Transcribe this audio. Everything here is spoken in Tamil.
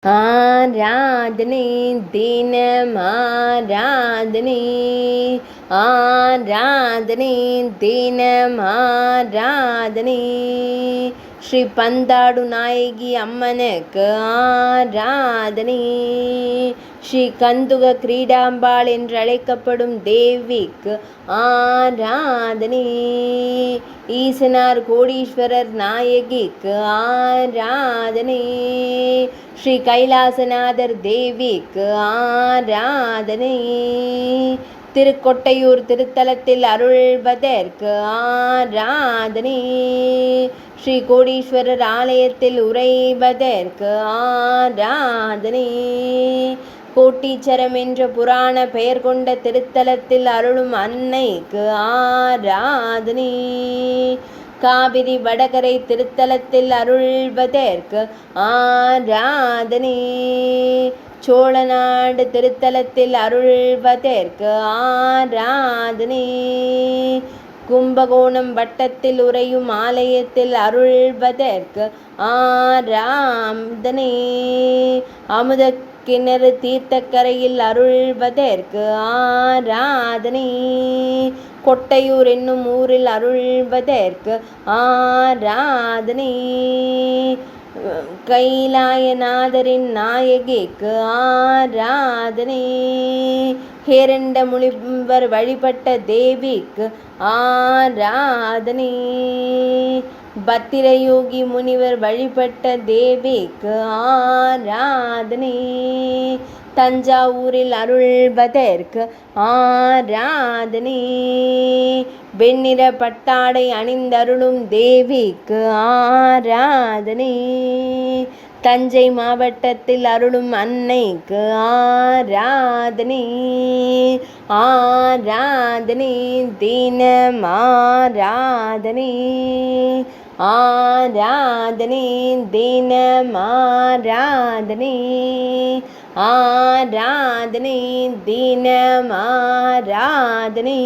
ஆராதனை தினம் ஆராதனை, ஆராதனை தினம் ஆராதனை. ஸ்ரீ பந்தாடு நாயகி அம்மனுக்கு ஆராதனை. ஸ்ரீ கந்துக கிரீடாம்பாள் என்று அழைக்கப்படும் தேவிக்கு ஆராதனை. ஈசனார் கோடீஸ்வரர் நாயகிக்கு ஆராதனை. ஸ்ரீ கைலாசநாதர் தேவிக்கு ஆராதனை. திருக்கொட்டையூர் திருத்தலத்தில் அருள்வதற்கு ஆராதனை. ஸ்ரீ கோடீஸ்வரர் ஆலயத்தில் உறைவதற்கு ஆராதனை. கோட்டீச்சரம் என்ற புராண பெயர் கொண்ட திருத்தலத்தில் அருளும் அன்னைக்கு ஆராதனை. காவிரி வடகரை திருத்தலத்தில் அருள்வதற்கு ஆராதனை. சோழநாடு திருத்தலத்தில் அருள்வதற்கு ஆராதனை. கும்பகோணம் வட்டத்தில் உறையும் ஆலயத்தில் அருள்வதற்கு ஆராதனை. அமுத கிணறு தீர்த்தக்கரையில் அருள்வதற்கு ஆராதனை. கொட்டையூர் என்னும் ஊரில் அருள்வதற்கு ஆராதனை. கைலாயநாதரின் நாயகிக்கு ஆராதனை. ஹேரண்ட முனிவர் வழிபட்ட தேவிக்கு ஆராதனை. பத்திரயோகி முனிவர் வழிபட்ட தேவிக்கு ஆராதனை. தஞ்சாவூரில் அருள்வதற்கு ஆராதனை. வெண்ணிற பட்டாடை அணிந்தருளும் தேவிக்கு ஆராதனை. தஞ்சை மாவட்டத்தில் அருளும் அன்னைக்கு ஆராதனை. ஆராதனை தினம் ஆராதனை. ஆராதனை தினம் ஆராதனை. ஆராதனை தினம் ஆராதனை.